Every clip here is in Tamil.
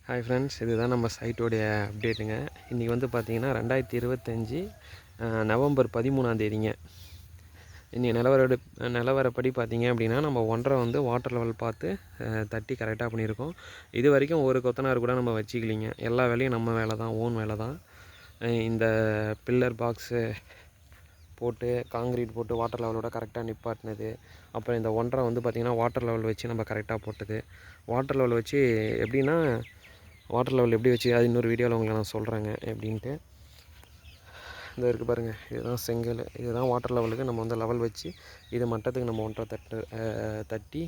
ஹாய் ஃப்ரெண்ட்ஸ், இதுதான் நம்ம சைட்டோடைய அப்டேட்டுங்க. இன்றைக்கி வந்து பார்த்திங்கன்னா 2025 நவம்பர் 13ஆந்தேதிங்க. இன்றைக்கி நிலவரப்படி பார்த்திங்க அப்படின்னா நம்ம 1.5 வந்து வாட்டர் லெவல் பார்த்து தட்டி கரெக்டாக பண்ணியிருக்கோம். இது வரைக்கும் ஒரு கொத்தனார் கூட நம்ம வச்சுக்கலிங்க. எல்லா வேலையும் நம்ம வேலை தான், ஓன் வேலை தான். இந்த பில்லர் பாக்ஸு போட்டு காங்கிரீட் போட்டு வாட்டர் லெவலோட கரெக்டாக நிப்பாட்டினது. அப்புறம் இந்த 1.5 வந்து பார்த்திங்கன்னா வாட்டர் லெவல் வச்சு நம்ம கரெக்டாக போட்டது. வாட்டர் லெவல் வச்சு எப்படின்னா வாட்டர் லெவல் எப்படி வச்சு அது இன்னொரு வீடியோவில் உங்களுக்கு நான் சொல்கிறேங்க எப்படின்ட்டு. இந்த இருக்குது பாருங்கள், இதுதான் செங்கல். இதுதான் வாட்டர் லெவலுக்கு நம்ம வந்து லெவல் வச்சு இது மட்டத்துக்கு நம்ம 1.5 தட்டி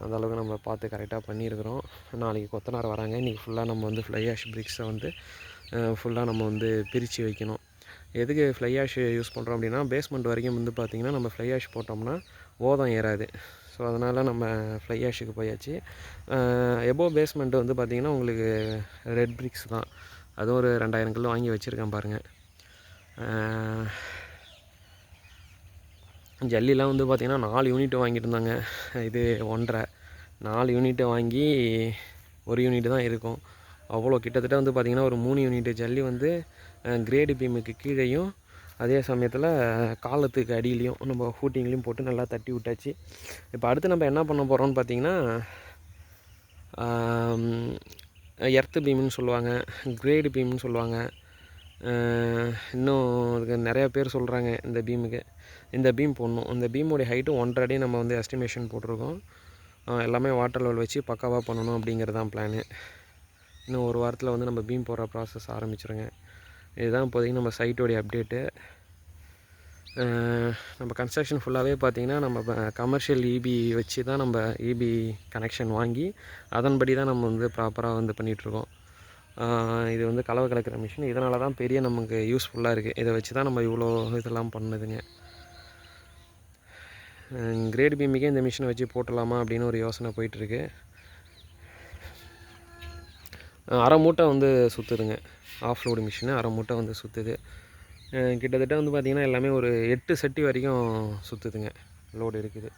அந்த அளவுக்கு நம்ம பார்த்து கரெக்டாக பண்ணியிருக்கிறோம். நாளைக்கு கொத்தனார் வராங்க. இன்றைக்கி ஃபுல்லாக நம்ம வந்து ஃப்ளை ஆஷ் பிரிக்ஸை வந்து ஃபுல்லாக நம்ம வந்து பிரித்து வைக்கணும். எதுக்கு ஃப்ளை ஆஷ் யூஸ் பண்ணுறோம் அப்படின்னா, பேஸ்மெண்ட் வரைக்கும் வந்து பார்த்திங்கன்னா நம்ம ஃப்ளை ஆஷ் போட்டோம்னா ஓதம் ஏறாது. ஸோ அதனால் நம்ம ஃப்ளை ஆஷுக்கு போயாச்சு. எபோவ் பேஸ்மெண்ட்டு வந்து பார்த்திங்கன்னா உங்களுக்கு ரெட் பிரிக்ஸ் தான். அதுவும் ஒரு 2000 கல் வாங்கி வச்சுருக்கேன் பாருங்கள். ஜல்லிலாம் வந்து பார்த்திங்கன்னா 4 யூனிட் வாங்கிட்டு இருந்தாங்க. இது 1.5 4 யூனிட்டை வாங்கி 1 யூனிட் தான் இருக்கும். அவ்வளோ கிட்டத்தட்ட வந்து பார்த்திங்கன்னா ஒரு 3 யூனிட் ஜல்லி வந்து கிரேடு பீமுக்கு கீழேயும் அதே சமயத்தில் காலத்துக்கு அடியிலையும் நம்ம ஃபூட்டிங்லேயும் போட்டு நல்லா தட்டி விட்டாச்சு. இப்போ அடுத்து நம்ம என்ன பண்ண போகிறோம்னு பார்த்திங்கன்னா, எர்த்து பீம்னு சொல்லுவாங்க, கிரேடு பீம்னு சொல்லுவாங்க. இன்னும் அதுக்கு நிறையா பேர் சொல்கிறாங்க. இந்த பீம் போடணும். இந்த பீமோடைய ஹைட்டு 1.5 அடி நம்ம வந்து எஸ்டிமேஷன் போட்டிருக்கோம். எல்லாமே வாட்டர் லெவல் வச்சு பக்காவாக பண்ணணும் அப்படிங்கிறது தான் பிளானு. இன்னும் ஒரு வாரத்தில் வந்து நம்ம பீம் போடுற ப்ராசஸ் ஆரம்பிச்சிருங்க. இதுதான் இப்போதைக்கு நம்ம சைட்டோடைய அப்டேட்டு. நம்ம கன்ஸ்ட்ரக்ஷன் ஃபுல்லாகவே பார்த்திங்கன்னா நம்ம கமர்ஷியல் இபி வச்சு தான் நம்ம இபி கனெக்ஷன் வாங்கி அதன்படி தான் நம்ம வந்து ப்ராப்பராக வந்து பண்ணிகிட்ருக்கோம். இது வந்து கலவை கலக்கிற மிஷின். இதனால தான் பெரிய நமக்கு யூஸ்ஃபுல்லாக இருக்குது. இதை வச்சு தான் நம்ம இவ்வளோ இதெல்லாம் பண்ணுதுங்க. கிரேட் பீமுக்கே இந்த மிஷினை வச்சு போட்டலாமா அப்படின்னு ஒரு யோசனை போயிட்டுருக்கு. அரை மூட்டை வந்து சுற்றுதுங்க. ஆஃப் லோடு மிஷினு அரை மூட்டை வந்து சுற்றுது. கிட்டத்தட்ட வந்து பார்த்திங்கன்னா எல்லாமே ஒரு 8 சட்டி வரைக்கும் சுற்றுதுங்க, லோடு இருக்குது.